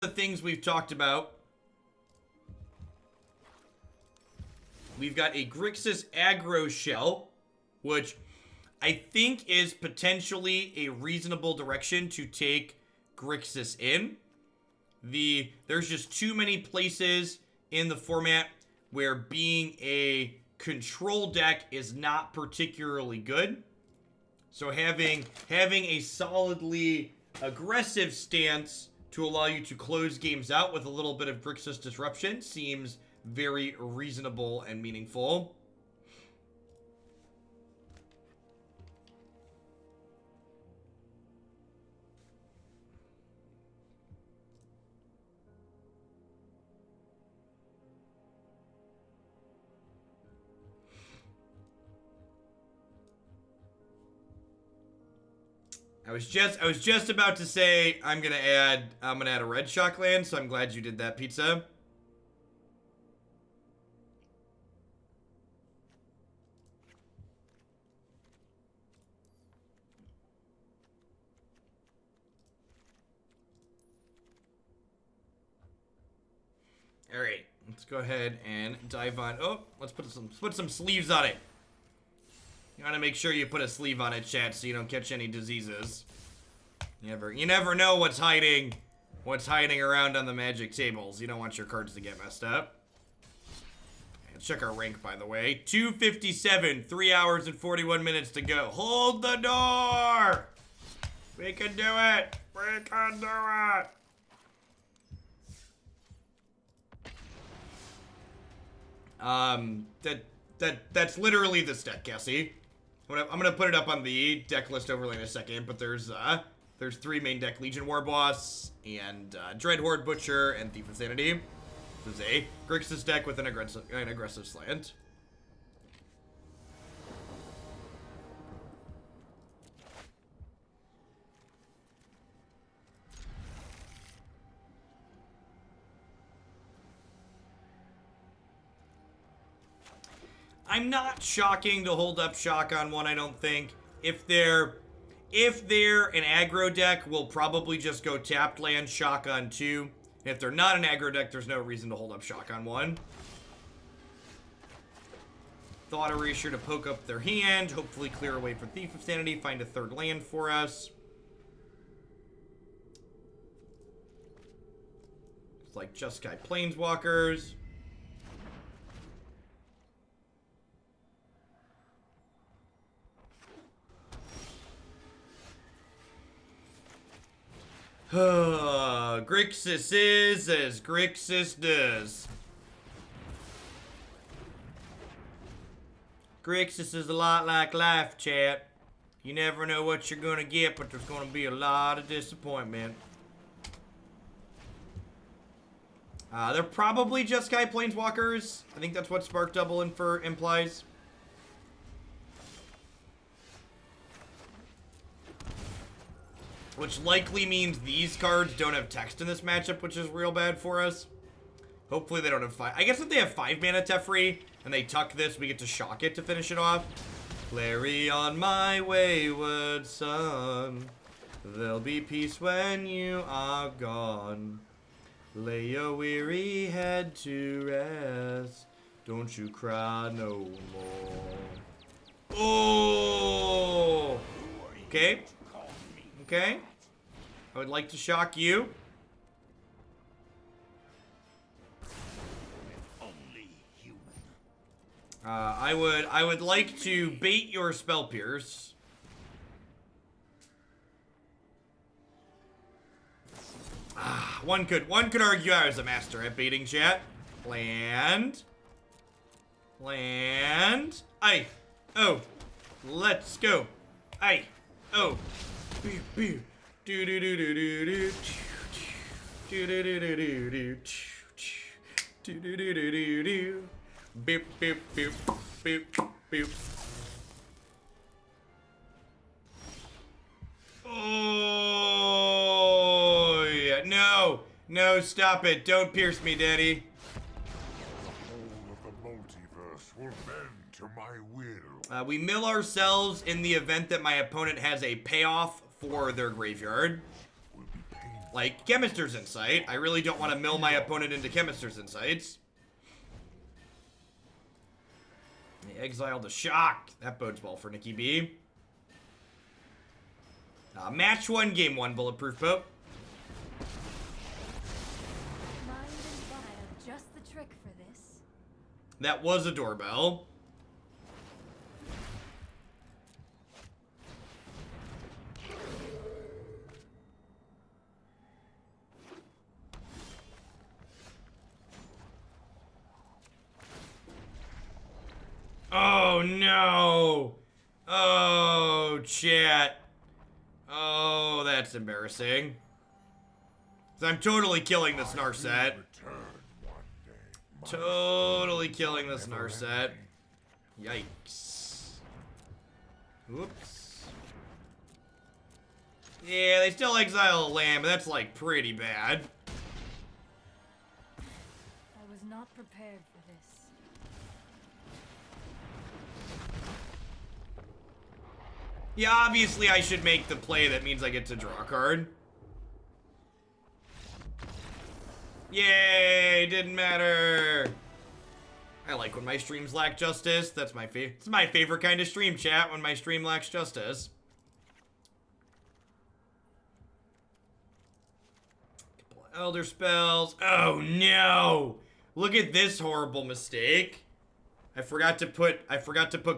the things we've talked about. We've got a Grixis aggro shell, which I think is potentially a reasonable direction to take Grixis in. There's just too many places in the format where being a control deck is not particularly good. So having a solidly aggressive stance to allow you to close games out with a little bit of Grixis disruption seems very reasonable and meaningful. I was just about to say I'm gonna add a red shockland, so I'm glad you did that, Pizza. All right, let's go ahead and dive on. Oh, let's put some sleeves on it. You want to make sure you put a sleeve on it, chat, so you don't catch any diseases. You never know what's hiding around on the magic tables. You don't want your cards to get messed up. Let's check our rank, by the way. 257, 3 hours and 41 minutes to go. Hold the door! We can do it! We can do it! That's literally this deck, Cassie. I'm gonna put it up on the deck list overlay in a second, but there's 3 main deck: Legion Warboss and Dreadhorde Butcher and Thief of Sanity. This is a Grixis deck with an aggressive slant. I'm not shocking to hold up shock on one, I don't think. If they're an aggro deck, we'll probably just go tapped land shock on 2. If they're not an aggro deck, there's no reason to hold up shock on 1. Thought Erasure to poke up their hand, hopefully clear away for Thief of Sanity, find a 3rd land for us. It's like Jeskai Planeswalkers. Grixis is as Grixis does. Grixis is a lot like life, chat. You never know what you're gonna get, but there's gonna be a lot of disappointment. They're probably just Jeskai Planeswalkers. I think that's what Spark Double implies. Which likely means these cards don't have text in this matchup, which is real bad for us. Hopefully they don't have 5. I guess if they have 5 mana Teferi and they tuck this, we get to shock it to finish it off. Clary on my wayward son. There'll be peace when you are gone. Lay your weary head to rest. Don't you cry no more. Oh! Okay. Okay. I would like to shock you. I would like to bait your Spell Pierce. One could argue I was a master at baiting, chat. Land. Aye. Oh. Let's go. Aye. Oh. Do do do do do do do do do do do do do do do do. Beep beep beep beep beep. Oh yeah, no, stop it! Don't pierce me, Daddy. The whole of the multiverse will bend to my will. We mill ourselves in the event that my opponent has a payoff for their graveyard. Will be painful like Chemister's Insight. I really don't want to mill my opponent into Chemister's Insights. They exiled the Shock. That bodes well for Nikki B. Match 1, game 1, Bulletproof Pope. Mind and body are just the trick for this. That was a doorbell. Oh no! Oh, chat. Oh, that's embarrassing. 'Cause I'm totally killing this Narset. Totally killing this Narset. Yikes. Whoops. Yeah, they still exile a land, but that's like pretty bad. I was not prepared for this. Yeah, obviously I should make the play that means I get to draw a card. Yay, didn't matter. I like when my streams lack justice. That's my favorite. It's my favorite kind of stream, chat, when my stream lacks justice. Couple of Elder Spells. Oh no! Look at this horrible mistake. I forgot to put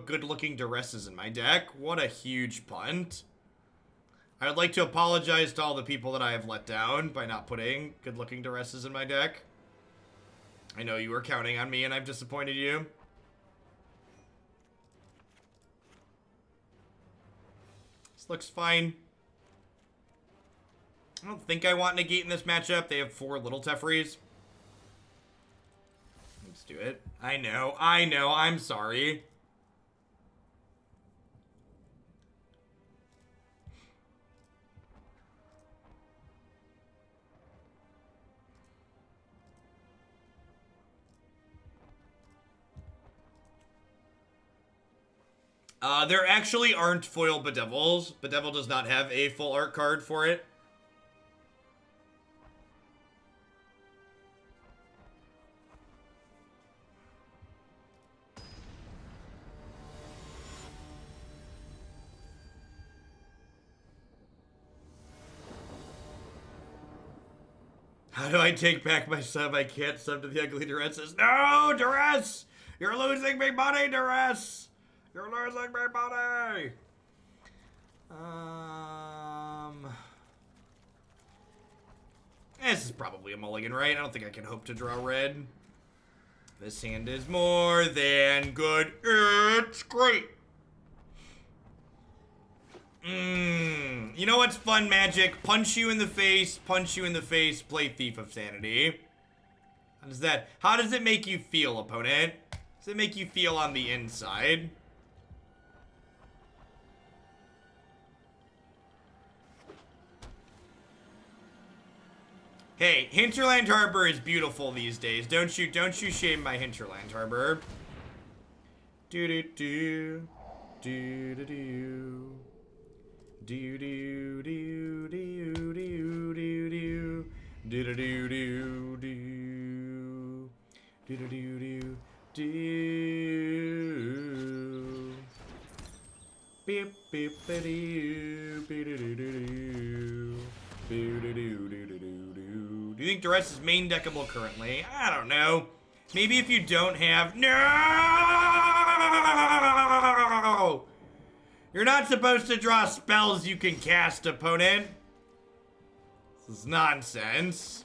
good-looking Duresses in my deck. What a huge punt. I would like to apologize to all the people that I have let down by not putting good-looking Duresses in my deck. I know you were counting on me and I've disappointed you. This looks fine. I don't think I want Negate in this matchup. They have 4 little Tefris. Let's do it. I know, I'm sorry. There actually aren't foil Bedevils. Bedevil does not have a full art card for it. How do I take back my sub? I can't sub to the ugly Duresses. No, Duress! You're losing me money, Duress! You're losing me money! This is probably a mulligan, right? I don't think I can hope to draw red. This hand is more than good. It's great! You know what's fun, Magic? Punch you in the face, play Thief of Sanity. How does it make you feel, opponent? Does it make you feel on the inside? Hey, Hinterland Harbor is beautiful these days. Don't you shame my Hinterland Harbor. Do do do do do do. Do do do do do do do do do do do do do do do. Beep beep do do do do do do do do do. Do you think Duress is main deckable currently? I don't know. Maybe if you don't have no. You're not supposed to draw spells you can cast, opponent. This is nonsense.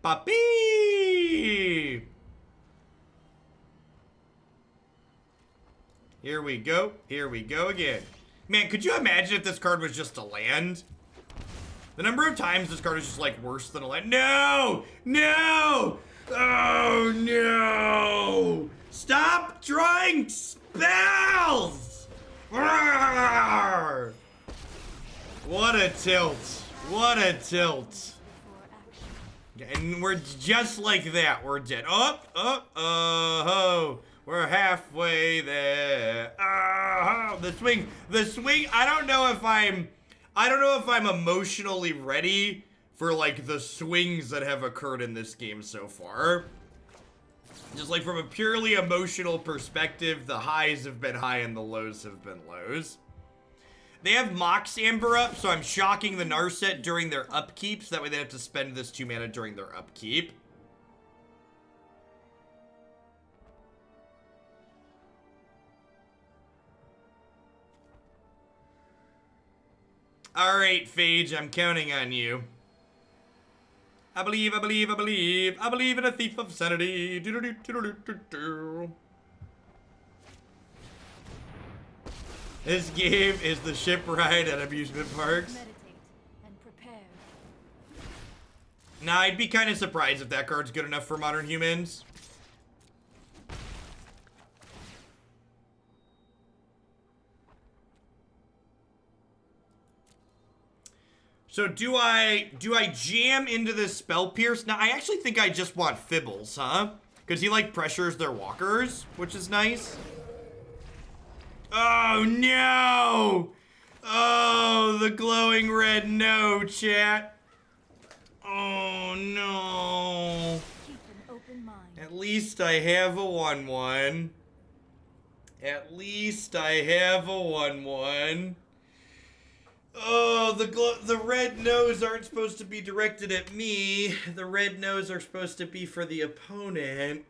Papi! Here we go. Here we go again. Man, could you imagine if this card was just a land? The number of times this card is just like worse than a land. No! No! Oh no! Stop drawing spells! Arrgh! What a tilt. What a tilt. And we're just like that. We're dead. Oh, we're halfway there. Oh, the swing. I don't know if I'm emotionally ready for like the swings that have occurred in this game so far. Just like from a purely emotional perspective, the highs have been high and the lows have been lows. They have Mox Amber up, so I'm shocking the Narset during their upkeep, so that way they have to spend this 2 mana during their upkeep. Alright, Phage, I'm counting on you. I believe in a Thief of Sanity. This game is the ship ride at amusement parks. Meditate and prepare. Nah, I'd be kind of surprised if that card's good enough for modern humans. So do I jam into this Spell Pierce? Now, I actually think I just want Fibbles, huh? Because he, like, pressures their walkers, which is nice. Oh, no! Oh, the glowing red no, chat. Oh, no. Keep an open mind. At least I have a 1/1. At least I have a 1/1. Oh, the red no's aren't supposed to be directed at me. The red no's are supposed to be for the opponent.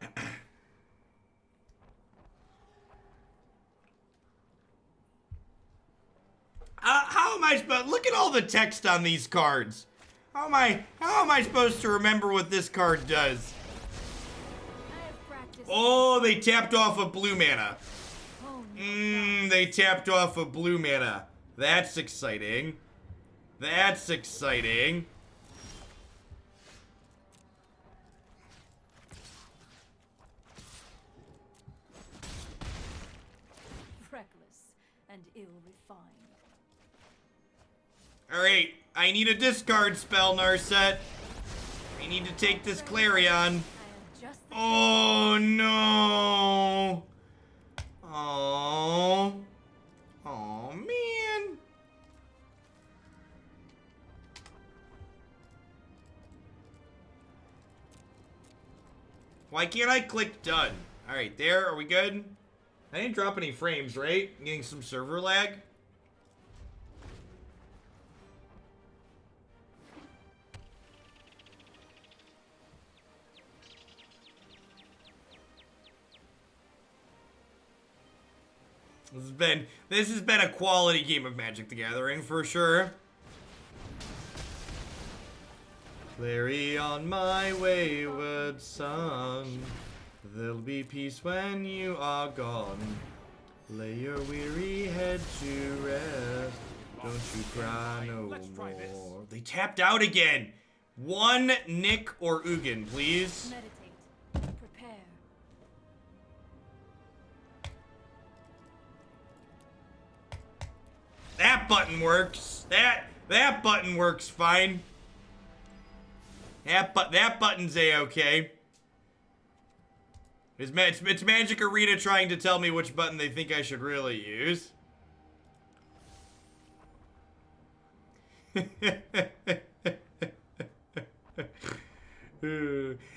How am I supposed? Look at all the text on these cards. How am I supposed to remember what this card does? I have practiced. Oh, they tapped off a blue mana. Hone your They tapped off a blue mana. That's exciting. That's exciting. reckless and ill-refined. Alright, I need a discard spell, Narset. I need to take this Clarion. I am just the Oh, no. Oh. Oh, man. Why can't I click done? Alright, there. Are we good? I didn't drop any frames, right? I'm getting some server lag. This has been a quality game of Magic the Gathering for sure. Clary on my wayward son, there'll be peace when you are gone. Lay your weary head to rest. Don't you cry no more. They tapped out again. One Nick or Ugin, please. meditate. Prepare. That button works. That button works fine. That button's a-okay. It's Magic Arena trying to tell me which button they think I should really use.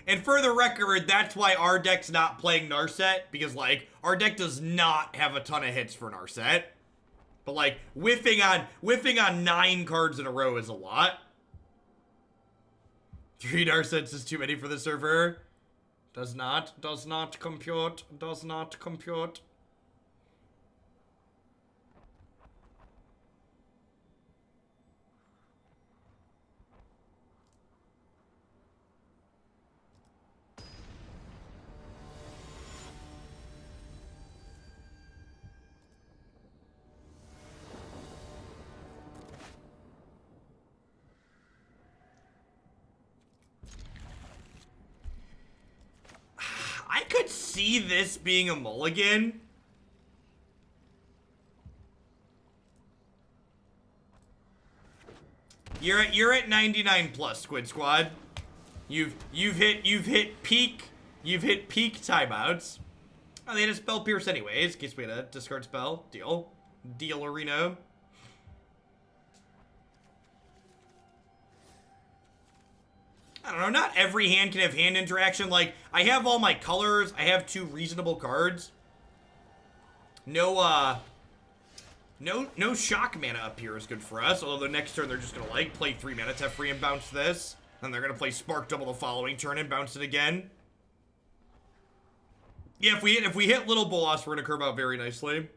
And for the record, that's why our deck's not playing Narset, because, like, our deck does not have a ton of hits for Narset. But, like, whiffing on 9 cards in a row is a lot. 3 Narsets is too many for the server. Does not compute. Does not compute. I could see this being a mulligan. You're at 99 plus, Squid Squad. You've hit peak timeouts. Oh, they had a spell pierce anyways, in case we had a discard spell. Deal arena. I don't know, not every hand can have hand interaction. Like, I have all my colors. I have 2 reasonable cards. No shock mana up here is good for us. Although the next turn they're just gonna like play 3 mana, tap free and bounce this. Then they're gonna play Spark Double the following turn and bounce it again. Yeah, if we hit Little Bolas, we're gonna curve out very nicely.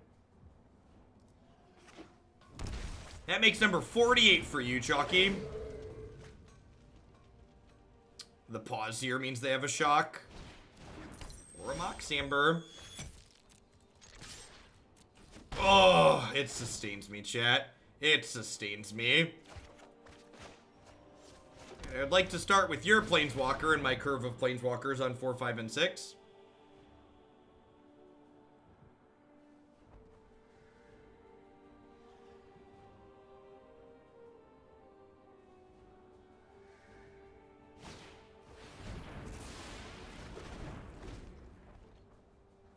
That makes number 48 for you, Chalky. The pause here means they have a shock. Or a Mox Amber. Oh, it sustains me, chat. It sustains me. I'd like to start with your Planeswalker and my curve of Planeswalkers on 4, 5, and 6.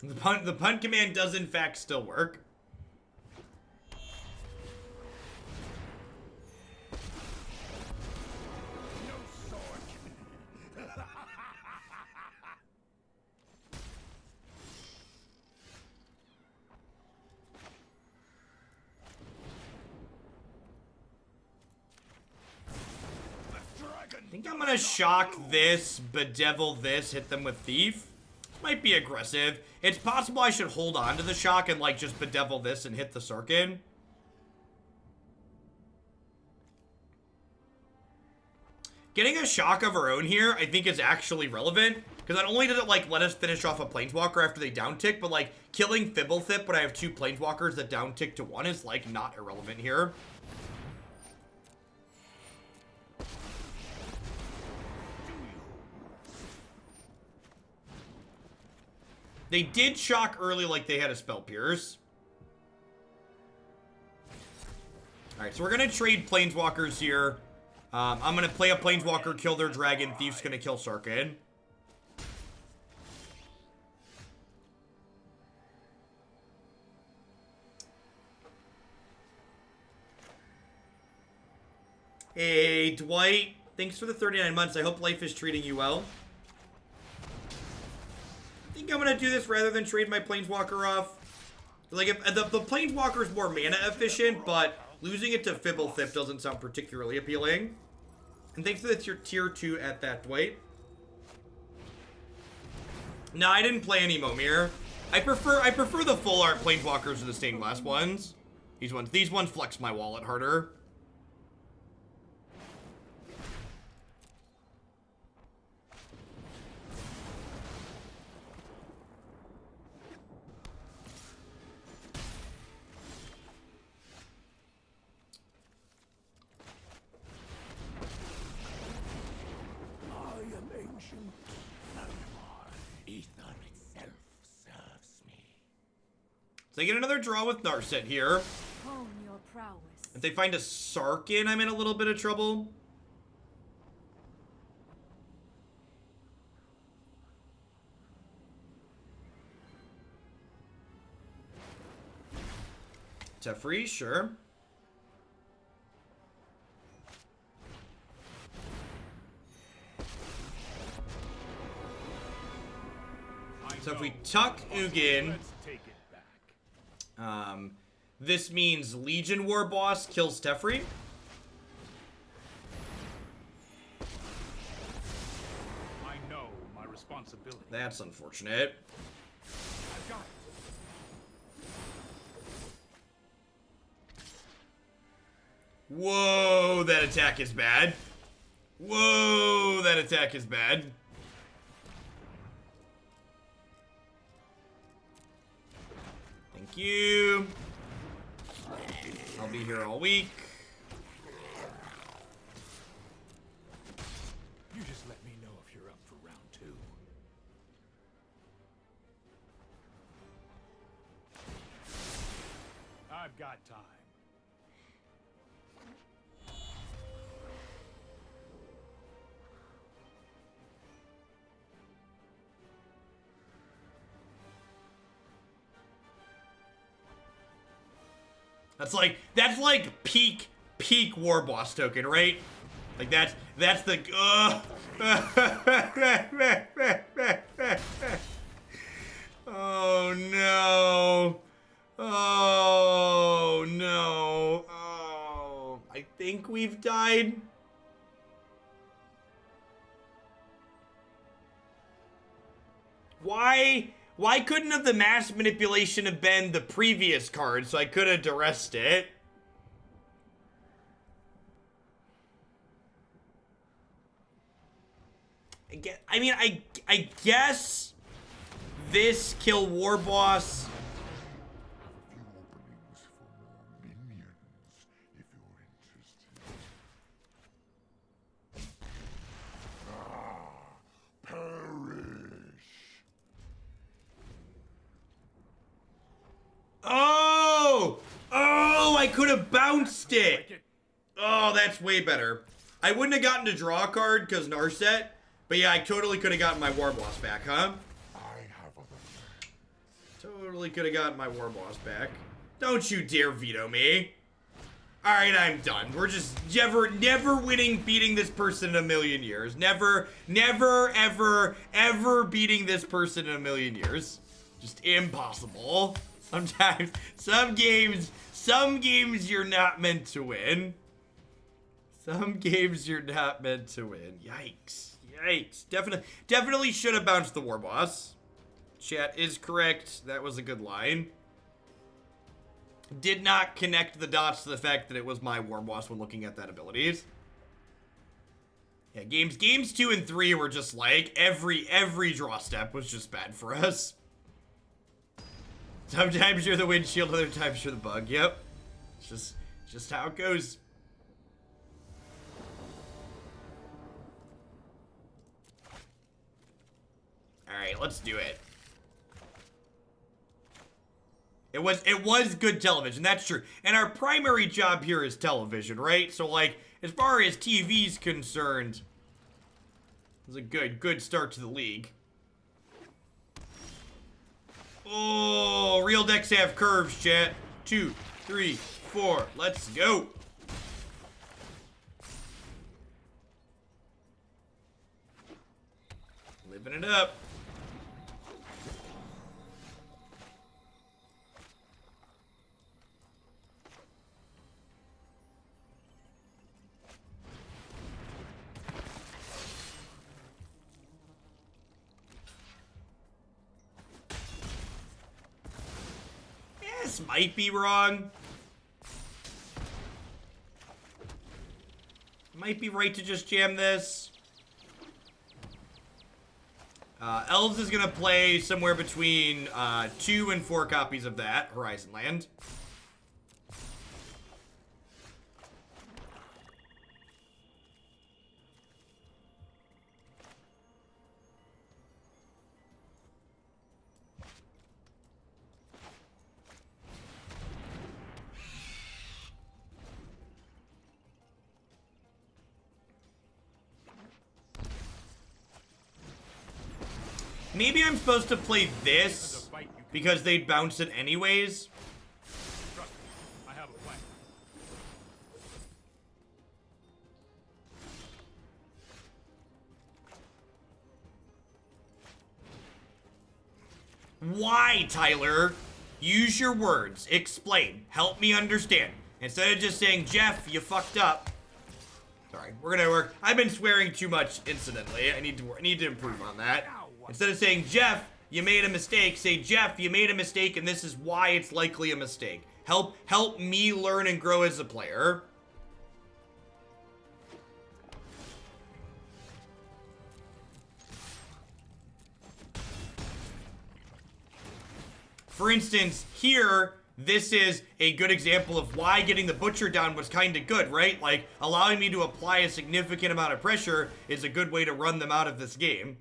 The punt command does in fact still work. I think I'm gonna shock this, bedevil this, hit them with Thief. Might be aggressive. It's possible I should hold on to the shock and, like, just bedevil this and hit the Sarkin. Getting a shock of our own here, I think, is actually relevant. Because not only does it, like, let us finish off a Planeswalker after they down tick, but, like, killing Fibblethip when I have 2 Planeswalkers that down tick to 1 is, like, not irrelevant here. They did shock early like they had a spell pierce. Alright, so we're going to trade Planeswalkers here. I'm going to play a Planeswalker, kill their dragon. Thief's going to kill Sarkin. Hey, Dwight. Thanks for the 39 months. I hope life is treating you well. I think I'm gonna do this rather than trade my Planeswalker off. Like, if the Planeswalker is more mana efficient, but losing it to Fibblethip doesn't sound particularly appealing. And thanks for the tier 2 at that, Dwight. No, I didn't play any Momir. I prefer the full art Planeswalkers to the stained glass ones. These ones flex my wallet harder. They get another draw with Narset here. Hone your prowess. If they find a Sarkin, I'm in a little bit of trouble. Teferi, sure. So if we tuck Ugin, this means Legion Warboss kills Teferi. I know my responsibility. That's unfortunate. I've got it. Whoa, that attack is bad. Whoa, that attack is bad. Thank you. I'll be here all week. You just let me know if you're up for round 2. I've got time. That's like peak Warboss token, right? Like that's the oh no. Oh no. Oh, I think we've died. Why couldn't have the mass manipulation have been the previous card so I could have duressed it? I guess this kill Warboss. A few openings for more minions, if you're interested. Perish! Oh! Oh, I could have bounced it. Oh, that's way better. I wouldn't have gotten to draw a card because Narset, but yeah, I totally could have gotten my Warboss back, huh? I have other plans. Totally could have gotten my Warboss back. Don't you dare veto me. Alright, I'm done. We're just never winning, beating this person in a million years. Never, ever beating this person in a million years. Just impossible. Sometimes, some games you're not meant to win. Some games you're not meant to win. Yikes. Yikes. Definitely should have bounced the Warboss. Chat is correct. That was a good line. Did not connect the dots to the fact that it was my Warboss when looking at that abilities. Yeah, games 2 and 3 were just like every draw step was just bad for us. Sometimes you're the windshield, other times you're the bug. Yep. It's just how it goes. Alright, let's do it. It was good television, that's true. And our primary job here is television, right? So like, as far as TV's concerned, it was a good start to the league. Oh, real decks have curves, chat. 2, 3, 4, let's go. Living it up. This might be wrong. Might be right to just jam this. Elves is gonna play somewhere between 2 and 4 copies of that Horizon Land. Maybe I'm supposed to play this because they'd bounce it anyways. Trust me, I have a plan. Why, Tyler? Use your words. Explain. Help me understand. Instead of just saying, Jeff, you fucked up. Sorry, we're gonna work. I've been swearing too much incidentally. I need to improve on that. Instead of saying, Jeff, you made a mistake, say, Jeff, you made a mistake and this is why it's likely a mistake. Help me learn and grow as a player. For instance, here, this is a good example of why getting the Butcher down was kind of good, right? Like, allowing me to apply a significant amount of pressure is a good way to run them out of this game.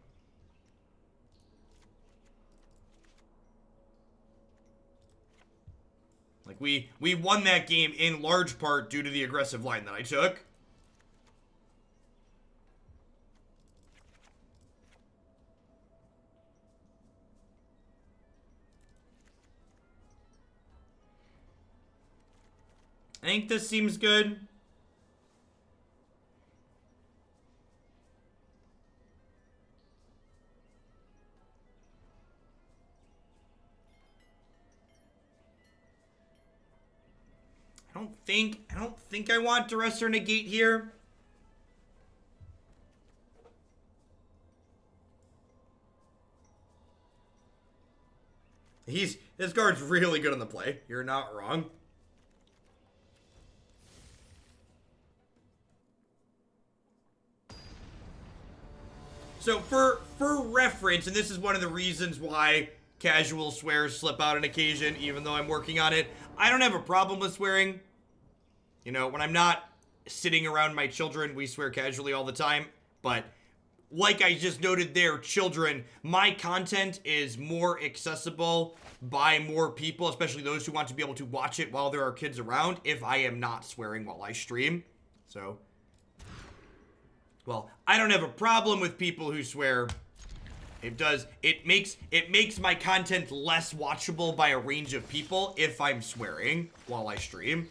Like, we won that game in large part due to the aggressive line that I took. I think this seems good. I don't think I want Duress or Negate here. This card's really good on the play. You're not wrong. So for reference, and this is one of the reasons why casual swears slip out on occasion, even though I'm working on it, I don't have a problem with swearing. You know, when I'm not sitting around my children, we swear casually all the time. But like I just noted there, children, my content is more accessible by more people, especially those who want to be able to watch it while there are kids around, if I am not swearing while I stream. So, well, I don't have a problem with people who swear. It makes my content less watchable by a range of people if I'm swearing while I stream.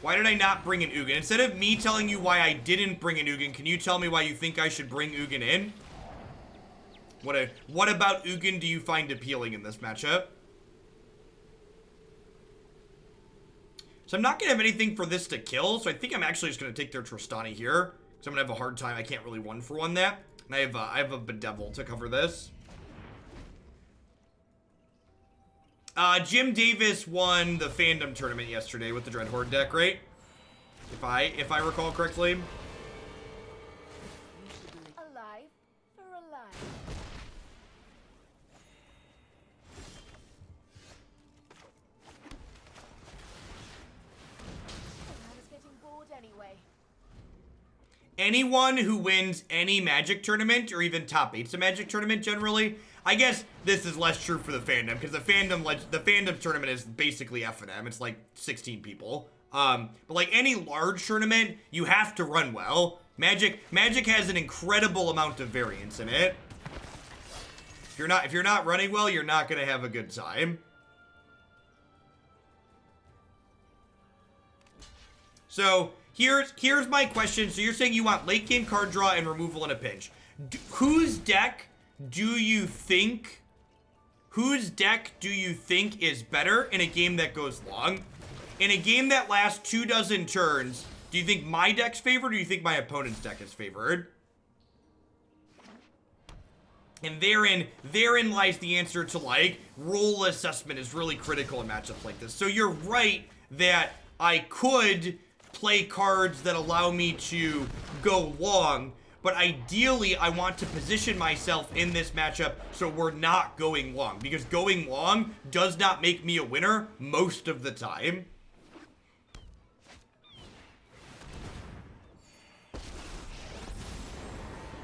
Why did I not bring an Ugin? Instead of me telling you why I didn't bring an Ugin, can you tell me why you think I should bring Ugin in? What about Ugin do you find appealing in this matchup? So I'm not going to have anything for this to kill, so I think I'm actually just going to take their Tristani here. Because I'm going to have a hard time. I can't really 1-for-1 that. And I have a Bedevil to cover this. Jim Davis won the fandom tournament yesterday with the Dreadhorde deck, right? If I recall correctly. Alive for alive. I was getting bored anyway. Anyone who wins any Magic tournament, or even top 8's a Magic tournament generally, I guess this is less true for the fandom, because the fandom tournament is basically F&M. It's like 16 people. But like any large tournament, you have to run well. Magic has an incredible amount of variance in it. If you're not running well, you're not gonna have a good time. So here's my question. So you're saying you want late game card draw and removal in a pinch. Whose deck do you think is better in a game that goes long? In a game that lasts 24 turns, do you think my deck's favored, or do you think my opponent's deck is favored? And therein lies the answer to, like, role assessment is really critical in matchups like this. So you're right that I could play cards that allow me to go long, but ideally, I want to position myself in this matchup so we're not going long. Because going long does not make me a winner most of the time.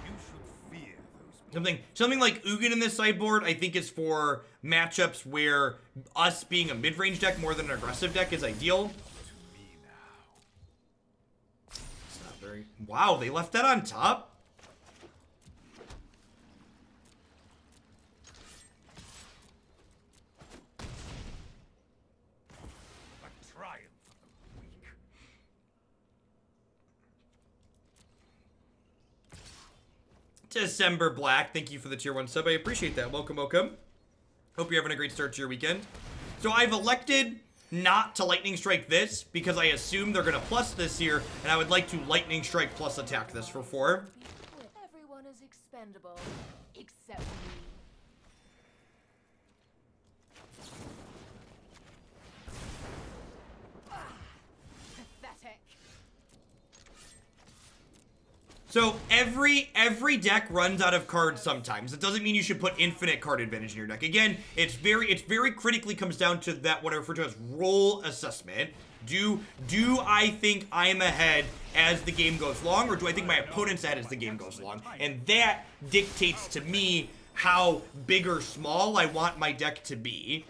You should fear those. Something like Ugin in this sideboard, I think, is for matchups where us being a mid-range deck more than an aggressive deck is ideal. It's not very... Wow, they left that on top? December Black, thank you for the tier 1 sub. I appreciate that. Welcome, welcome. Hope you're having a great start to your weekend. So I've elected not to Lightning Strike this because I assume they're going to plus this here, and I would like to Lightning Strike plus attack this for 4. Everyone is expendable, except me. Pathetic. So every deck runs out of cards sometimes. It doesn't mean you should put infinite card advantage in your deck. Again, it's very critically comes down to that what I refer to as role assessment. Do I think I'm ahead as the game goes long, or do I think my opponent's ahead as the game goes long? And that dictates to me how big or small I want my deck to be.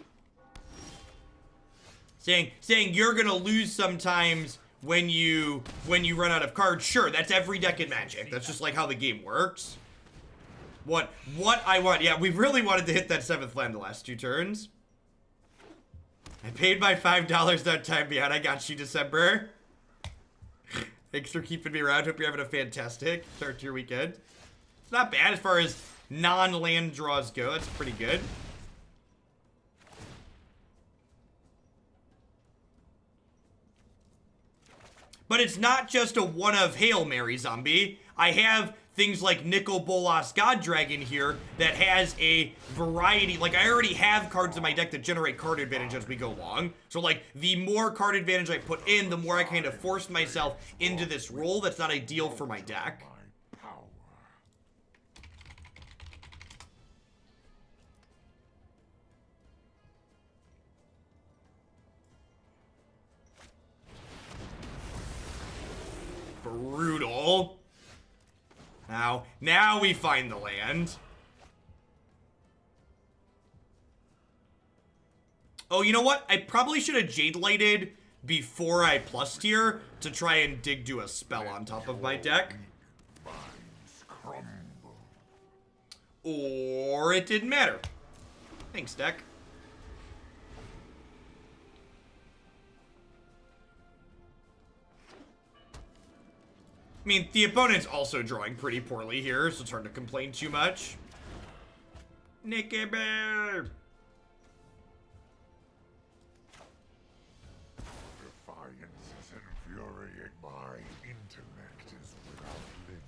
Saying you're gonna lose sometimes when you run out of cards, sure, that's every deck in Magic. That's just like how the game works. What I want. Yeah, we really wanted to hit that 7th land the last 2 turns. I paid my $5 that time beyond. I got you, December. Thanks for keeping me around. Hope you're having a fantastic start to your weekend. It's not bad as far as non-land draws go. That's pretty good. But it's not just a one of Hail Mary zombie. I have things like Nicol, Bolas, God Dragon here that has a variety. Like, I already have cards in my deck that generate card advantage as we go along. So, like, the more card advantage I put in, the more I kind of force myself into this role that's not ideal for my deck. My power. Brutal. Now we find the land. Oh, you know what? I probably should have Jade Lighted before I plus tier to try and dig do a spell on top of my deck. Minds crumble. Or it didn't matter. Thanks, deck. I mean, the opponent's also drawing pretty poorly here, so it's hard to complain too much. Nicol. Defiance infuriate. My intellect is without limit.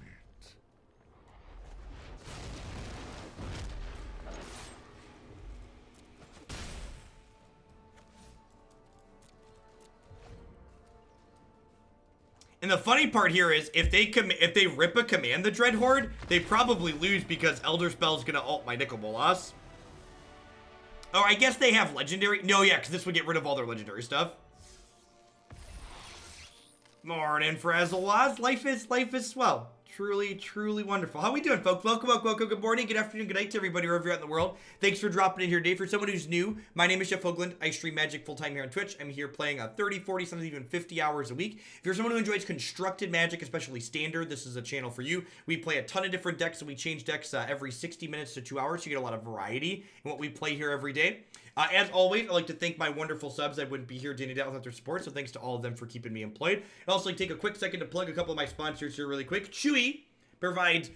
And the funny part here is, if they rip a command the Dreadhorde, they probably lose because Elderspell's gonna ult my Nicol Bolas. Oh, I guess they have legendary. No, yeah, because this would get rid of all their legendary stuff. Morning, Frazzlewaz. Life is swell. Truly wonderful. How we doing, folks? Welcome, good morning, good afternoon, good night to everybody wherever you're at in the world. Thanks for dropping in here today. For someone who's new, my name is Jeff Hoagland. I stream Magic full-time here on Twitch. I'm here playing 30, 40, sometimes even 50 hours a week. If you're someone who enjoys constructed Magic, especially Standard, this is a channel for you. We play a ton of different decks, and we change decks every 60 minutes to 2 hours, so you get a lot of variety in what we play here every day. As always, I'd like to thank my wonderful subs. I wouldn't be here day to day without their support, so thanks to all of them for keeping me employed. I'd also like to take a quick second to plug a couple of my sponsors here really quick. Chewy provides,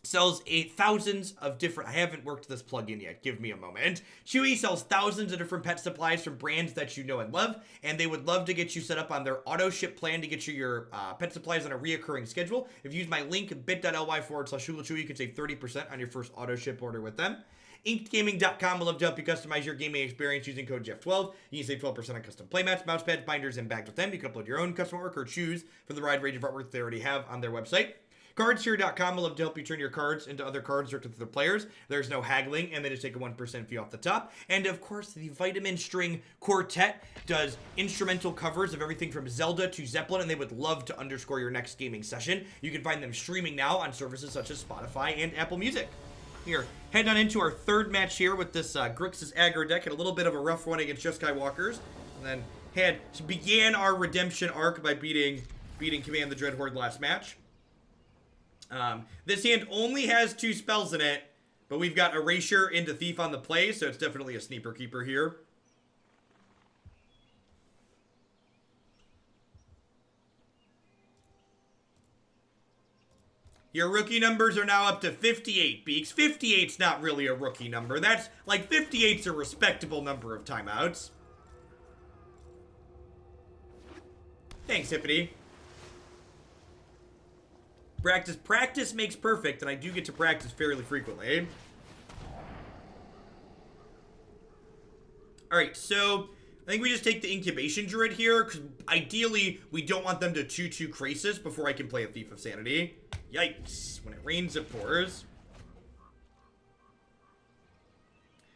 sells thousands of different, I haven't worked this plugin yet, give me a moment. Chewy sells thousands of different pet supplies from brands that you know and love, and they would love to get you set up on their auto ship plan to get you your pet supplies on a reoccurring schedule. If you use my link, bit.ly/Chewy, you can save 30% on your first auto ship order with them. InkedGaming.com will love to help you customize your gaming experience using code Jeff12. You can save 12% on custom playmats, mousepads, binders, and bags with them. You can upload your own custom artwork or choose from the wide range of artwork they already have on their website. Cardshere.com will love to help you turn your cards into other cards directed to their players. There's no haggling, and they just take a 1% fee off the top. And of course, the Vitamin String Quartet does instrumental covers of everything from Zelda to Zeppelin, and they would love to underscore your next gaming session. You can find them streaming now on services such as Spotify and Apple Music. Here, heading on into our third match here with this Grixis aggro deck. Had a little bit of a rough one against Just Skywalkers, and then began our redemption arc by beating Command the Dreadhorde last match. This hand only has 2 spells in it, but we've got Erasure into Thief on the play, so it's definitely a sneaker keeper here. Your rookie numbers are now up to 58, Beaks. 58's not really a rookie number. That's, like, 58's a respectable number of timeouts. Thanks, Hippity. Practice makes perfect, and I do get to practice fairly frequently. Alright, so I think we just take the Incubation Druid here, because ideally we don't want them to 2/2 Grixis before I can play a Thief of Sanity. Yikes. When it rains, it pours.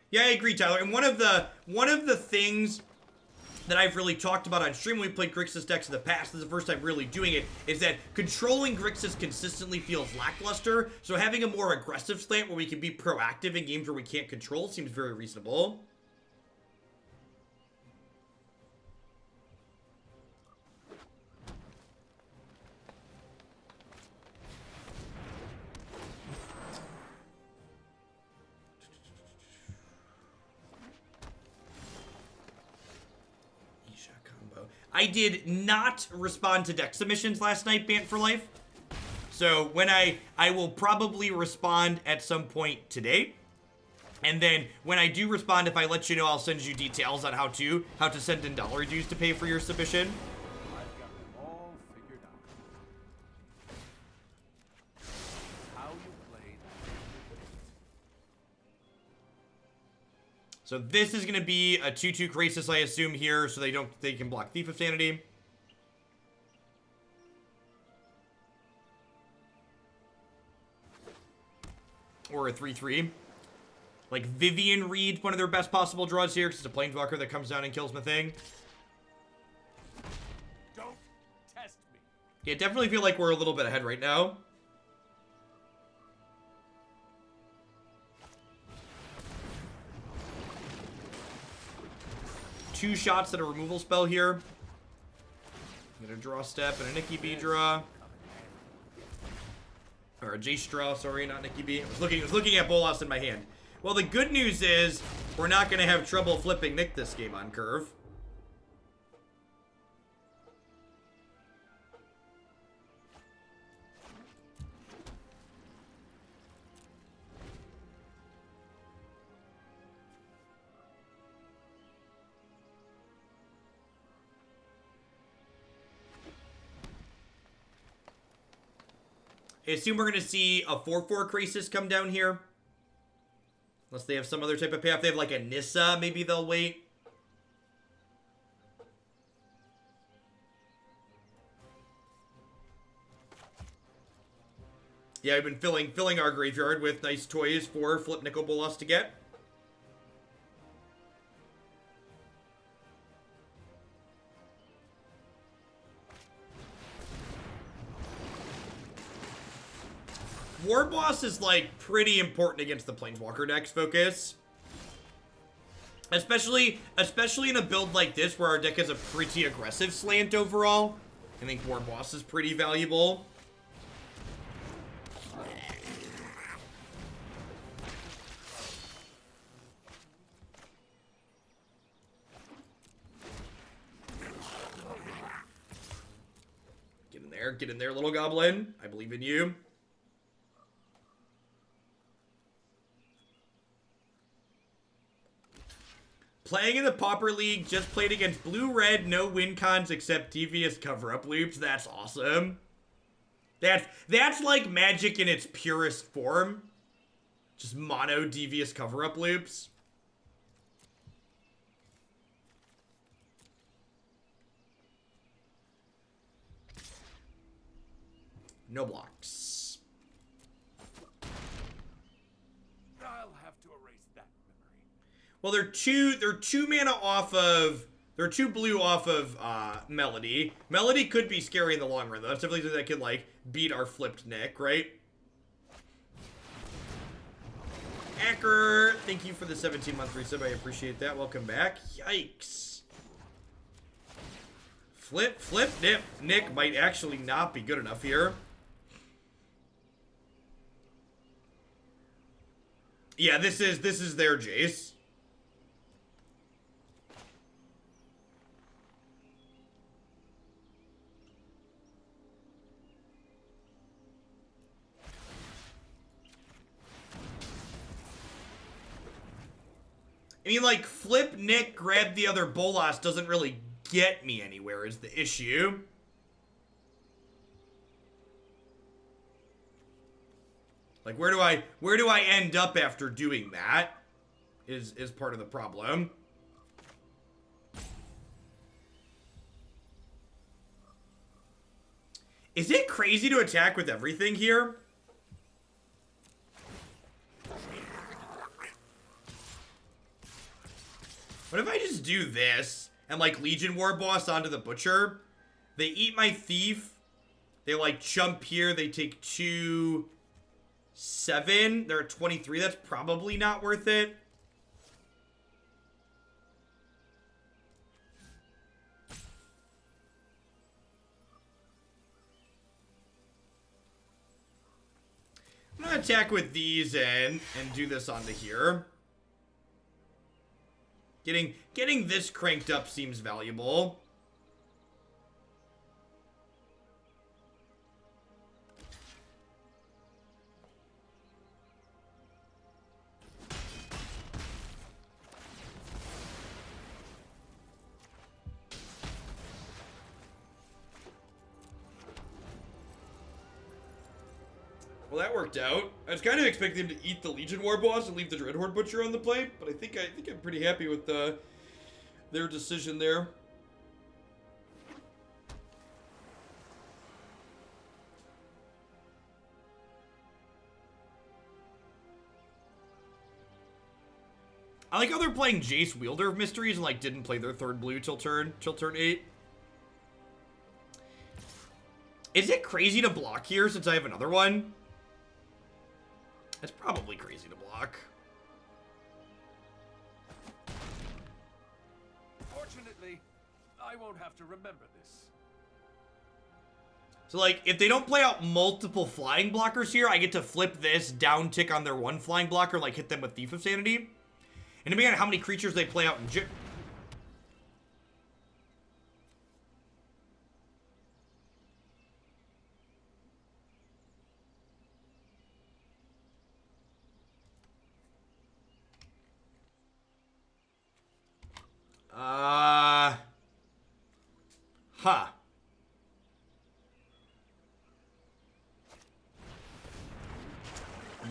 Yeah, I agree, Tyler. And one of the things that I've really talked about on stream when we played Grixis decks in the past, this is the first time really doing it, is that controlling Grixis consistently feels lackluster, so having a more aggressive slant where we can be proactive in games where we can't control seems very reasonable. I did not respond to deck submissions last night, Bant for Life. So when I will probably respond at some point today. And then when I do respond, if I let you know, I'll send you details on how to send in dollar dues to pay for your submission. I've got them all figured out. How you played. So this is going to be a 2/2 Grixis, I assume, here, so they can block Thief of Sanity. Or a 3/3. Like, Vivian Reed, one of their best possible draws here, because it's a Planeswalker that comes down and kills my thing. Don't test me. Yeah, definitely feel like we're a little bit ahead right now. Two shots at a removal spell here. I'm gonna draw a step and a Nikki B draw. Or a J-Straw, sorry, not Nikki B. I was looking at Bolas in my hand. Well, the good news is we're not going to have trouble flipping Nick this game on curve. I assume we're going to see a 4/4 Grixis come down here. Unless they have some other type of payoff. They have like a Nissa, maybe they'll wait. Yeah, I've been filling our graveyard with nice toys for Flip Nicol Bolas to get. Warboss is, like, pretty important against the Planeswalker deck's focus. Especially in a build like this, where our deck has a pretty aggressive slant overall. I think Warboss is pretty valuable. Get in there, little goblin. I believe in you. Playing in the Pauper League, just played against blue-red, no win cons except devious cover-up loops. That's awesome. That's like Magic in its purest form. Just mono devious cover-up loops. No blocks. I'll have to erase that memory. Well, they're two mana off of. They're two blue off of Melody. Melody could be scary in the long run, though. That's definitely something that could, like, beat our flipped Nick, right? Acker, thank you for the 17-month resub. I appreciate that. Welcome back. Yikes. Flip, nip. Nick might actually not be good enough here. Yeah, this is their Jace. I mean, like, flip Nick, grab the other Bolas doesn't really get me anywhere is the issue. Like, where do I end up after doing that is part of the problem. Is it crazy to attack with everything here? What if I just do this and, like, Legion Warboss onto the Butcher? They eat my Thief. They, like, jump here. They take 2, 7. They're at 23. That's probably not worth it. I'm gonna attack with these and do this onto here. Getting this cranked up seems valuable. Well, that worked out. I was kind of expecting him to eat the Legion Warboss and leave the Dreadhorde Butcher on the plate, but I think I'm pretty happy with their decision there. I like how they're playing Jace Wielder of Mysteries and like didn't play their third blue till turn 8. Is it crazy to block here since I have another one? It's probably crazy to block. Fortunately, I won't have to remember this. So like, if they don't play out multiple flying blockers here, I get to flip this down tick on their one flying blocker, like hit them with Thief of Sanity. And depending on how many creatures they play out in huh.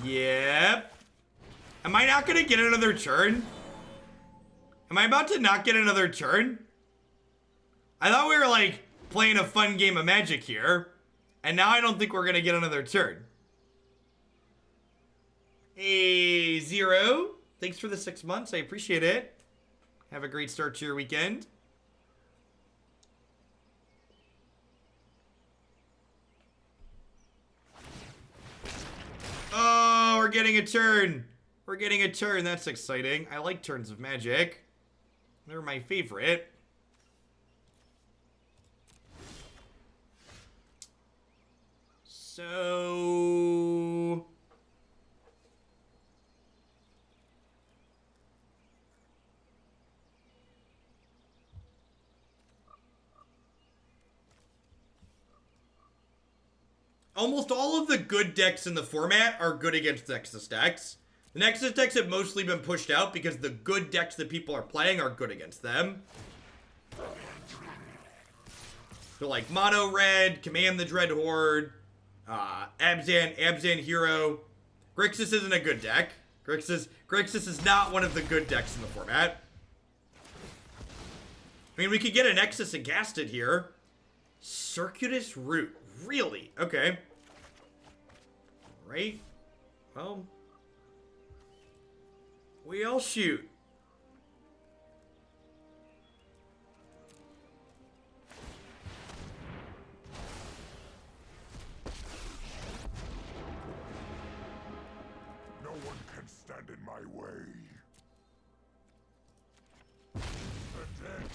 Yep. Am I not gonna get another turn? Am I about to not get another turn? I thought we were like playing a fun game of Magic here, and now I don't think we're gonna get another turn. Hey, Zero. Thanks for the 6 months. I appreciate it. Have a great start to your weekend. Oh, we're getting a turn. We're getting a turn. That's exciting. I like turns of Magic. They're my favorite. So... almost all of the good decks in the format are good against Nexus decks. The Nexus decks have mostly been pushed out because the good decks that people are playing are good against them. So like Mono Red, Command the Dreadhorde, Abzan Hero. Grixis isn't a good deck. Grixis is not one of the good decks in the format. I mean, we could get a Nexus and cast it here. Circuitous Root. Really? Okay. Right. Well, we'll shoot. No one can stand in my way. The dead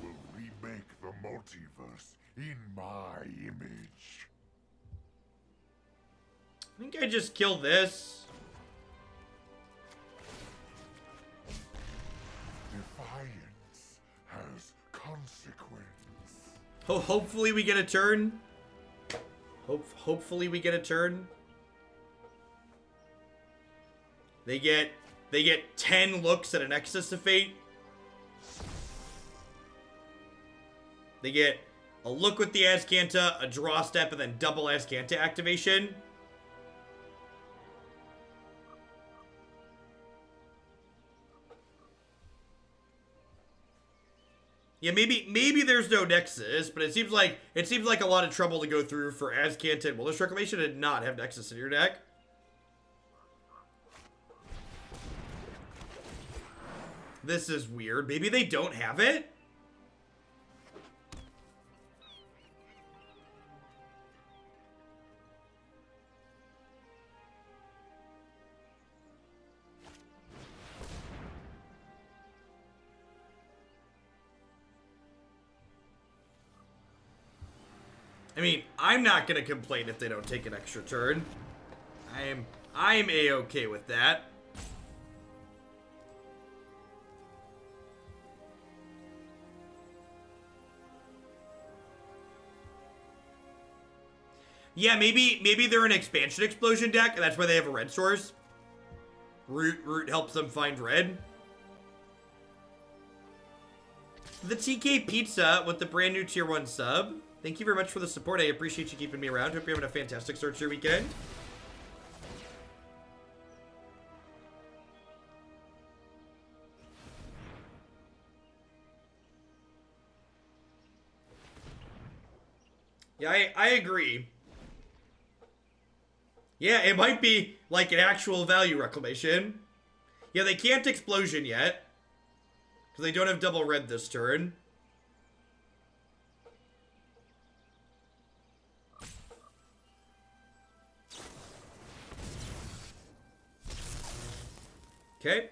will remake the multiverse in my image. I think I just killed this. Defiance has consequence. Hopefully we get a turn. Hopefully we get a turn. They get 10 looks at a Nexus of Fate. They get a look with the Azcanta, a draw step, and then double Azcanta activation. Yeah, maybe there's no Nexus, but it seems like a lot of trouble to go through for Azcanta and Wilderness Reclamation to not have Nexus in your deck. This is weird. Maybe they don't have it? I mean, I'm not gonna complain if they don't take an extra turn. I'm A-okay with that. Yeah, maybe they're an expansion explosion deck, and that's why they have a red source. Root helps them find red. The TK Pizza with the brand new tier 1 sub. Thank you very much for the support. I appreciate you keeping me around. Hope you're having a fantastic start to your weekend. Yeah, I agree. Yeah, it might be like an actual value reclamation. Yeah, they can't explosion yet. Because they don't have double red this turn. Okay.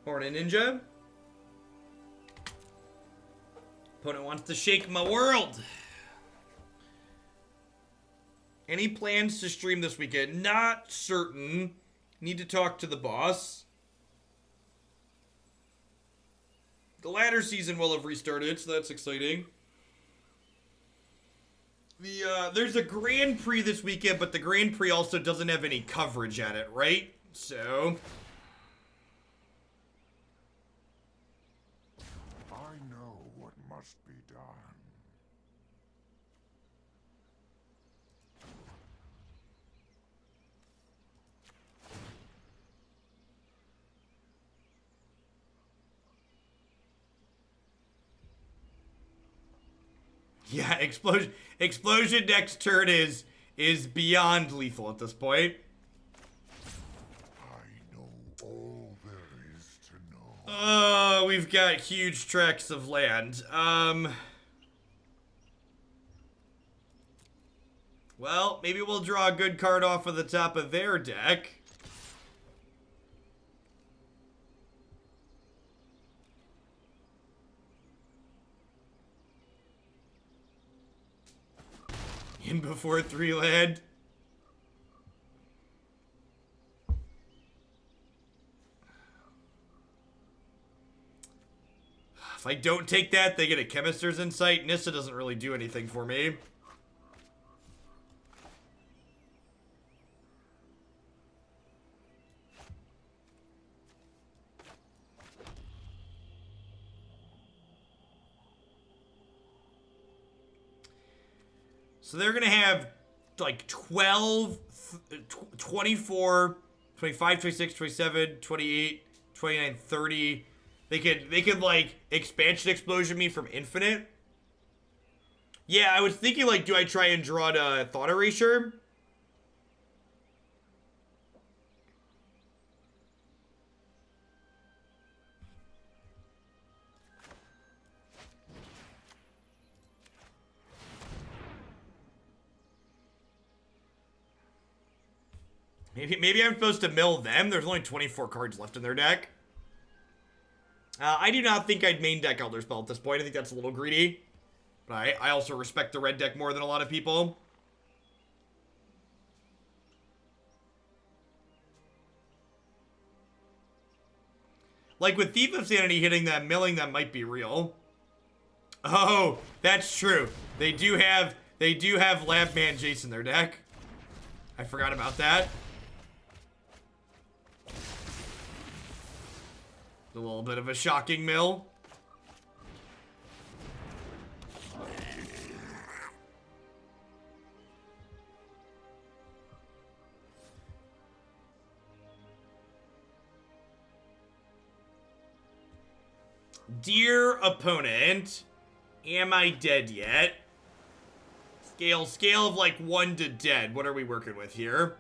Hornet Ninja. Opponent wants to shake my world. Any plans to stream this weekend? Not certain. Need to talk to the boss. The ladder season will have restarted, so that's exciting. There's a Grand Prix this weekend, but the Grand Prix also doesn't have any coverage at it, right? So... I know what must be done. Yeah, explosion next turn is beyond lethal at this point. I know all there is to know. We've got huge tracts of land. Well, maybe we'll draw a good card off of the top of their deck. In before 3 land. If I don't take that, they get a Chemister's Insight. Nissa doesn't really do anything for me. So they're going to have like 12, 24, 25, 26, 27, 28, 29, 30. They could like expansion explosion me from infinite. Yeah, I was thinking like, do I try and draw to Thought Erasure? Maybe I'm supposed to mill them. There's only 24 cards left in their deck. I do not think I'd main deck Elderspell at this point. I think that's a little greedy. But I also respect the red deck more than a lot of people. Like with Thief of Sanity hitting them, milling them might be real. Oh, that's true. They do have Labman Jace in their deck. I forgot about that. A little bit of a shocking mill. Dear opponent, am I dead yet? Scale of like 1 to dead. What are we working with here?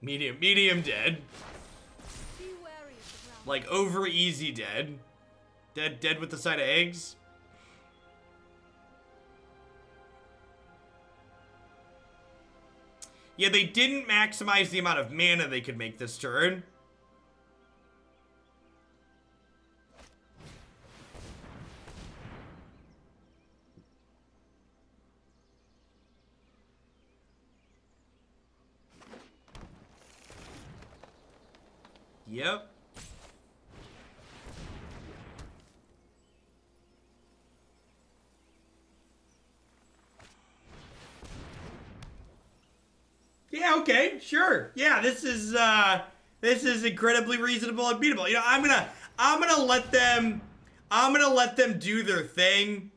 Medium dead. Like over easy dead. Dead with the side of eggs. Yeah, they didn't maximize the amount of mana they could make this turn. Yep. Yeah, okay, sure. Yeah, this is incredibly reasonable and beatable. You know, I'm gonna let them do their thing,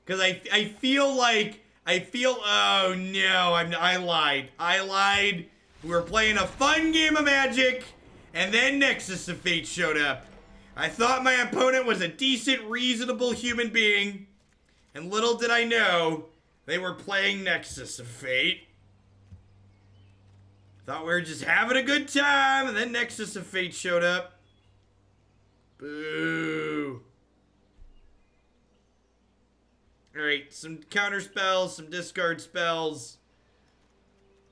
because I feel oh no, I lied. We were playing a fun game of Magic, and then Nexus of Fate showed up. I thought my opponent was a decent, reasonable human being, and little did I know they were playing Nexus of Fate. Thought we were just having a good time, and then Nexus of Fate showed up. Boo. Alright, some counter spells, some discard spells,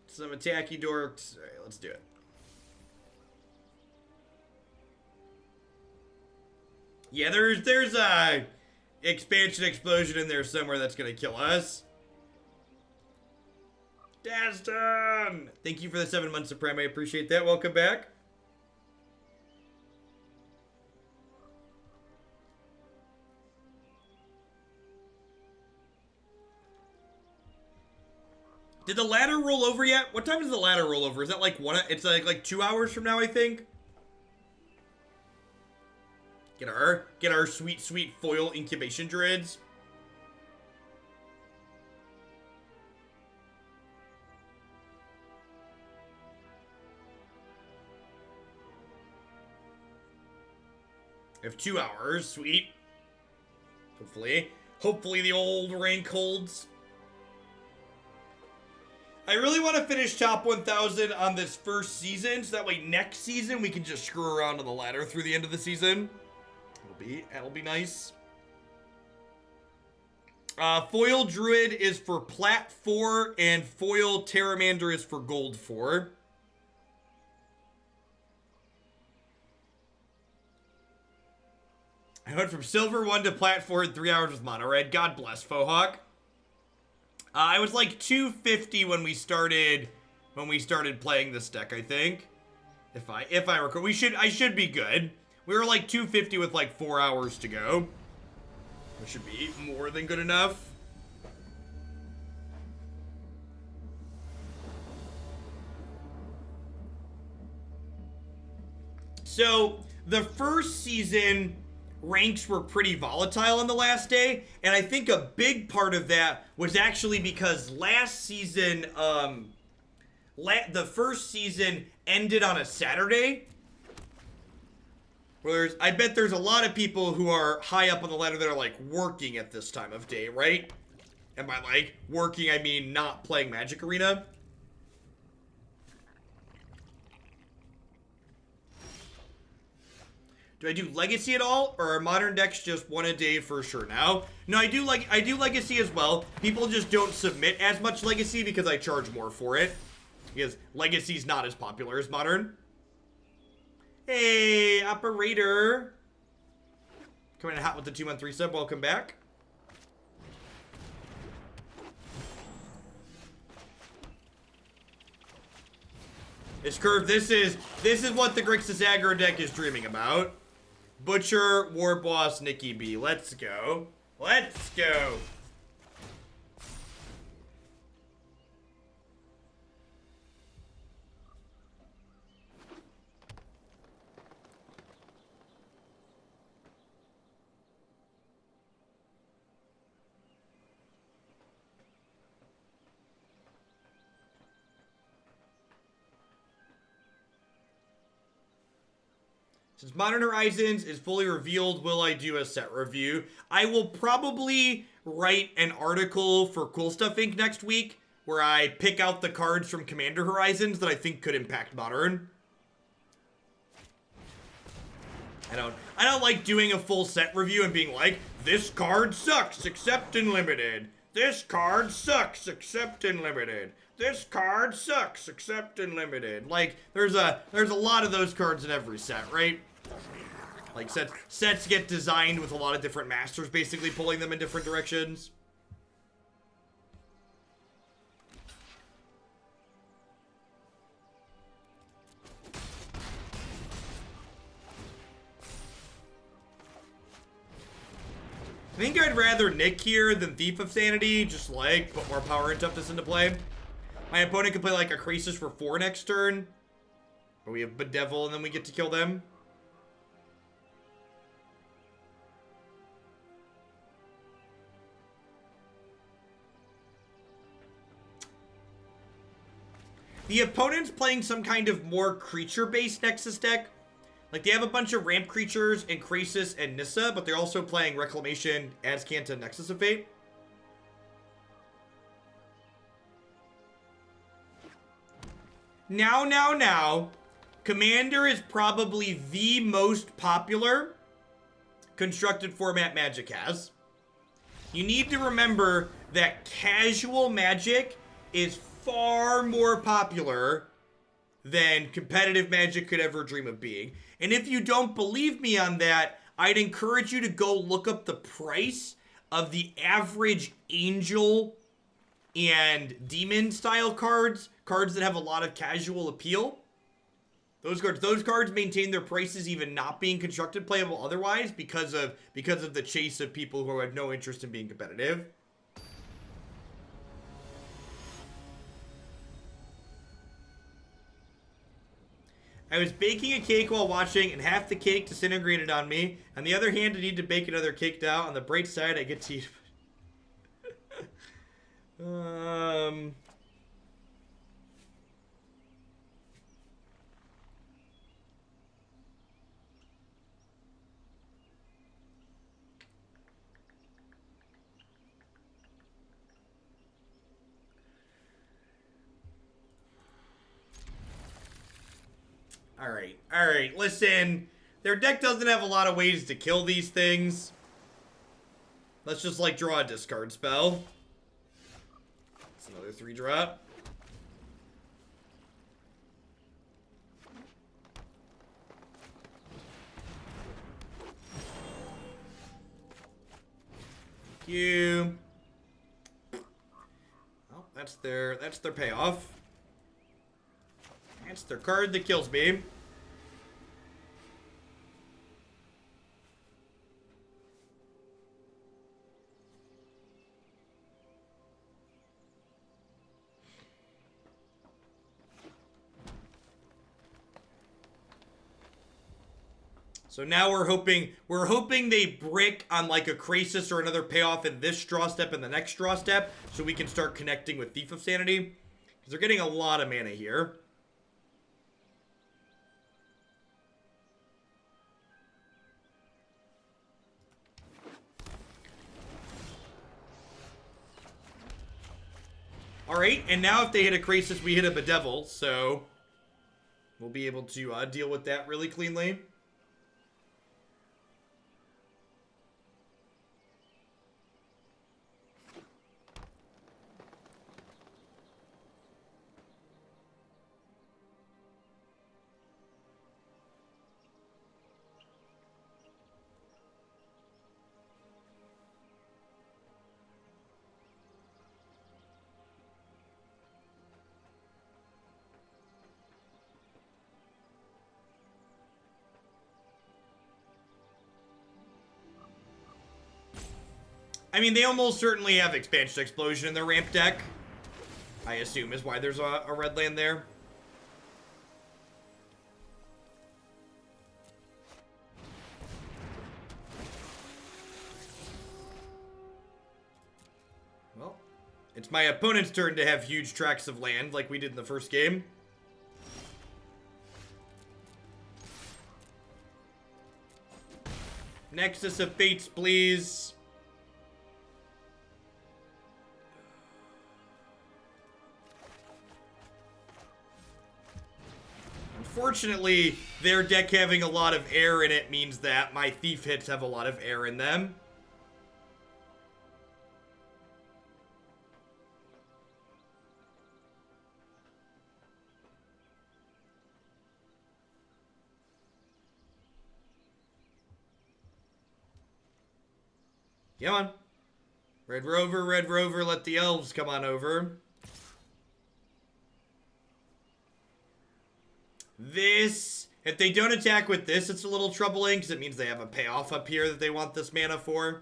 some attacky dorks. Alright, let's do it. Yeah, there's a expansion explosion in there somewhere that's gonna kill us. Daston! Thank you for the 7 months of Prime. I appreciate that. Welcome back. Did the ladder roll over yet? What time does the ladder roll over? Is that like one? It's like 2 hours from now, I think. Get our sweet foil incubation druids. We have 2 hours, sweet. Hopefully the old rank holds. I really want to finish top 1000 on this first season, so that way next season we can just screw around on the ladder through the end of the season. That'll be nice. Foil Druid is for Plat 4, and Foil Terramander is for Gold 4. I went from Silver 1 to Plat 4 in 3 hours with Mono Red. God bless, Fohawk. I was like 250 when we started playing this deck, I think. If I recall. I should be good. We were like 250 with like 4 hours to go. That should be more than good enough. So, the first season ranks were pretty volatile on the last day, and I think a big part of that was actually because last season, the first season ended on a Saturday. Where I bet there's a lot of people who are high up on the ladder that are like working at this time of day, right? And by like working, I mean not playing Magic Arena. Do I do Legacy at all, or are modern decks just one a day for sure now? No, I do Legacy as well. People just don't submit as much Legacy because I charge more for it. Because Legacy's not as popular as modern. Hey, operator. Coming in hot with the 2-month resub. Welcome back. It's curved. This is what the Grixis aggro deck is dreaming about. Butcher, Warboss, Nikki B. Let's go. Let's go. Since Modern Horizons is fully revealed, will I do a set review? I will probably write an article for Cool Stuff Inc. next week where I pick out the cards from Commander Horizons that I think could impact Modern. I don't like doing a full set review and being like, this card sucks except in limited. This card sucks except in limited. This card sucks except in limited. Like, there's a lot of those cards in every set, right? Like, sets get designed with a lot of different masters basically pulling them in different directions. think I'd rather Nick here than Thief of Sanity, just like put more power and toughness into play. My opponent can play like a Grixis for 4 next turn. But we have Bedevil and then we get to kill them. The opponent's playing some kind of more creature-based Nexus deck. Like, they have a bunch of ramp creatures in Grixis and Nissa, but they're also playing Reclamation, Azcanta, Nexus of Fate. Now, Commander is probably the most popular constructed format Magic has. You need to remember that casual Magic is far more popular than competitive Magic could ever dream of being. And if you don't believe me on that, I'd encourage you to go look up the price of the average Angel and Demon style cards that have a lot of casual appeal. Those cards maintain their prices even not being constructed playable otherwise because of the chase of people who have no interest in being competitive. I was baking a cake while watching, and half the cake disintegrated on me. On the other hand, I need to bake another cake now. On the bright side, I get to eat. Alright, listen. Their deck doesn't have a lot of ways to kill these things. Let's just, like, draw a discard spell. It's another 3-drop. Thank you. Oh, that's their payoff. That's their card that kills me. So now we're hoping they brick on like a Grixis or another payoff in this draw step and the next draw step, so we can start connecting with Thief of Sanity. Because they're getting a lot of mana here. Alright, and now if they hit a Grixis, we hit a Bedevil, so we'll be able to deal with that really cleanly. I mean, they almost certainly have Expansion Explosion in their ramp deck. I assume is why there's a red land there. Well, it's my opponent's turn to have huge tracts of land like we did in the first game. Nexus of Fates, please. Unfortunately, their deck having a lot of air in it means that my Thief hits have a lot of air in them. Come on. Red Rover, let the elves come on over. This, if they don't attack with this, it's a little troubling because it means they have a payoff up here that they want this mana for.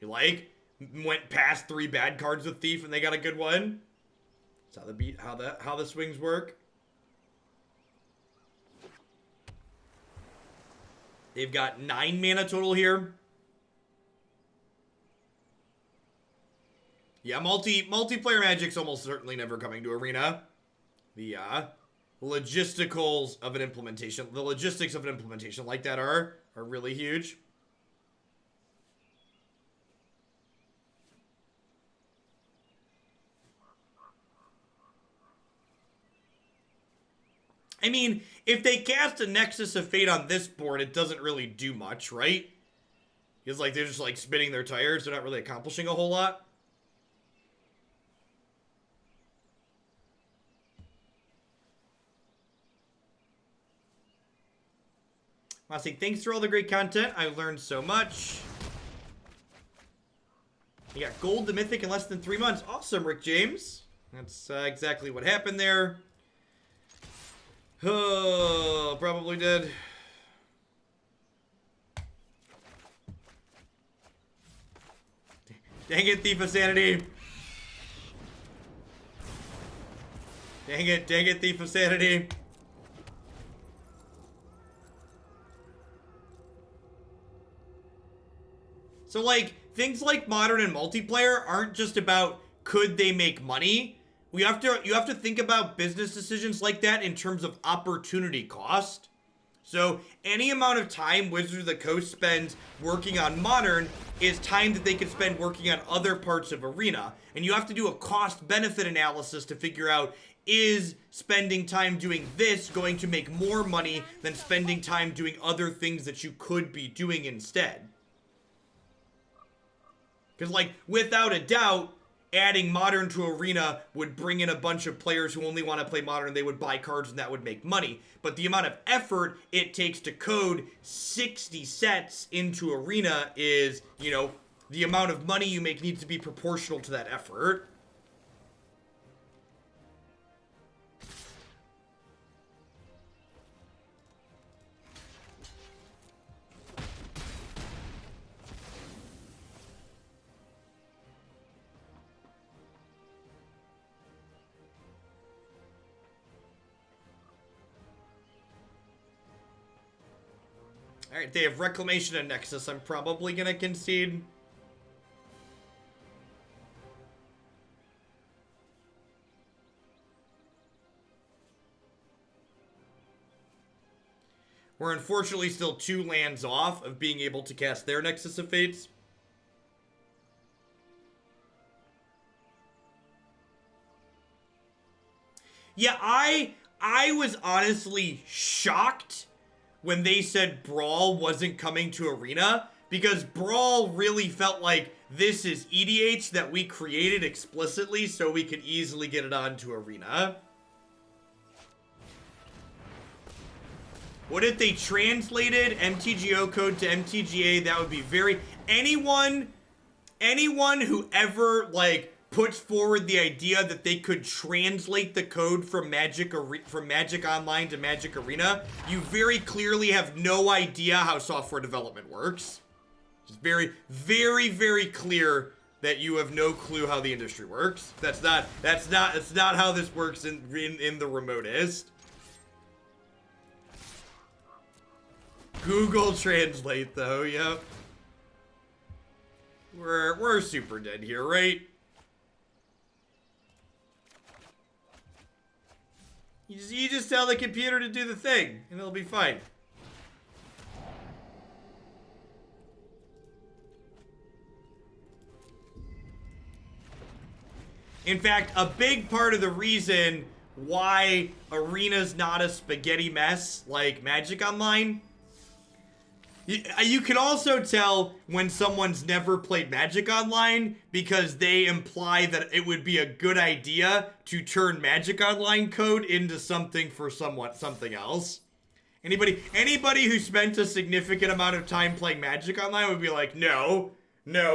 You like? Went past 3 bad cards with Thief and they got a good one. That's how the swings work. They've got 9 mana total here. Yeah, multiplayer Magic's almost certainly never coming to Arena. The logistics of an implementation like that are really huge. I mean, if they cast a Nexus of Fate on this board, it doesn't really do much, right? It's like they're just like spinning their tires. They're not really accomplishing a whole lot. I want to say thanks for all the great content. I learned so much. You got gold to mythic in less than 3 months. Awesome, Rick James. That's exactly what happened there. Oh, probably did. Dang it, Thief of Sanity. Dang it, Thief of Sanity. So, like, things like Modern and multiplayer aren't just about could they make money. You have to think about business decisions like that in terms of opportunity cost. So, any amount of time Wizards of the Coast spends working on Modern is time that they could spend working on other parts of Arena. And you have to do a cost-benefit analysis to figure out, is spending time doing this going to make more money than spending time doing other things that you could be doing instead? Because, like, without a doubt, adding Modern to Arena would bring in a bunch of players who only want to play Modern. They would buy cards and that would make money. But the amount of effort it takes to code 60 sets into Arena is, you know, the amount of money you make needs to be proportional to that effort. Alright, they have Reclamation and Nexus. I'm probably gonna concede. We're unfortunately still 2 lands off of being able to cast their Nexus of Fates. Yeah, I was honestly shocked when they said Brawl wasn't coming to Arena, because Brawl really felt like this is EDH that we created explicitly so we could easily get it onto Arena. What if they translated MTGO code to MTGA? That would be very... Anyone who ever, like, puts forward the idea that they could translate the code from Magic Online to Magic Arena, you very clearly have no idea how software development works. It's very, very, very clear that you have no clue how the industry works. That's not how this works in the remotest. Google Translate though, yep. We're super dead here, right? You just tell the computer to do the thing, and it'll be fine. In fact, a big part of the reason why Arena's not a spaghetti mess like Magic Online, you can also tell when someone's never played Magic Online because they imply that it would be a good idea to turn Magic Online code into something for something else. Anybody who spent a significant amount of time playing Magic Online would be like, no,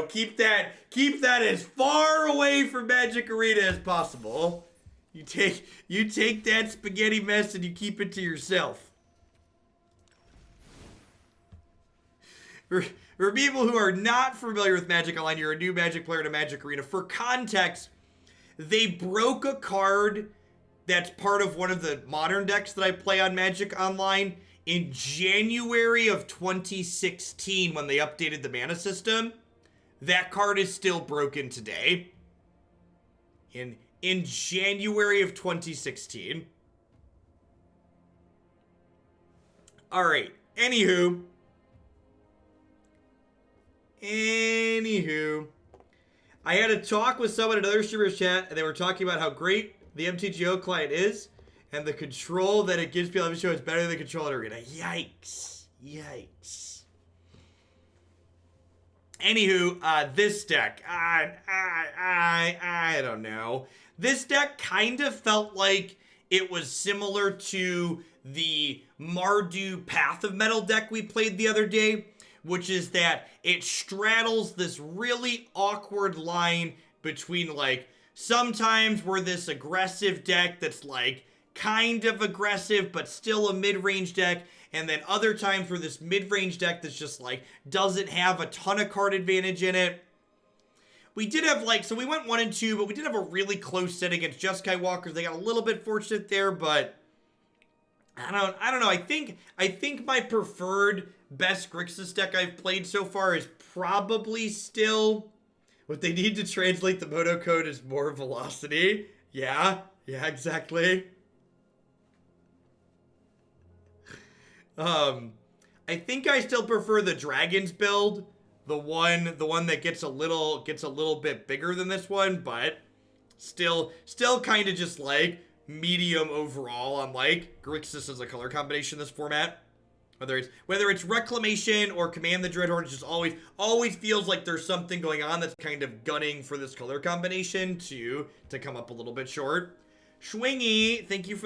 keep that as far away from Magic Arena as possible. You take that spaghetti mess and you keep it to yourself. For people who are not familiar with Magic Online, you're a new Magic player to Magic Arena. For context, they broke a card that's part of one of the modern decks that I play on Magic Online in January of 2016 when they updated the mana system. That card is still broken today. In January of 2016. Alright, anywho, I had a talk with someone in another streamer's chat, and they were talking about how great the MTGO client is, and the control that it gives people on the show is better than the control in Arena. Yikes. Yikes. Anywho, this deck, I don't know. This deck kind of felt like it was similar to the Mardu Path of Metal deck we played the other day, which is that it straddles this really awkward line between, like, sometimes we're this aggressive deck that's, like, kind of aggressive, but still a mid-range deck, and then other times we're this mid-range deck that's just, like, doesn't have a ton of card advantage in it. We did have, like, so we went 1 and 2, but we did have a really close set against Jeskai Walkers. They got a little bit fortunate there, but I don't know. I think my preferred best Grixis deck I've played so far is probably still what they need to translate the mono code is more velocity. Yeah, exactly. I think I still prefer the Dragons build, the one that gets a little bit bigger than this one, but still kind of just like medium overall on like Grixis as a color combination in this format. Whether it's Reclamation or Command the Dreadhorde, it just always feels like there's something going on that's kind of gunning for this color combination to come up a little bit short. Schwingy, thank you for the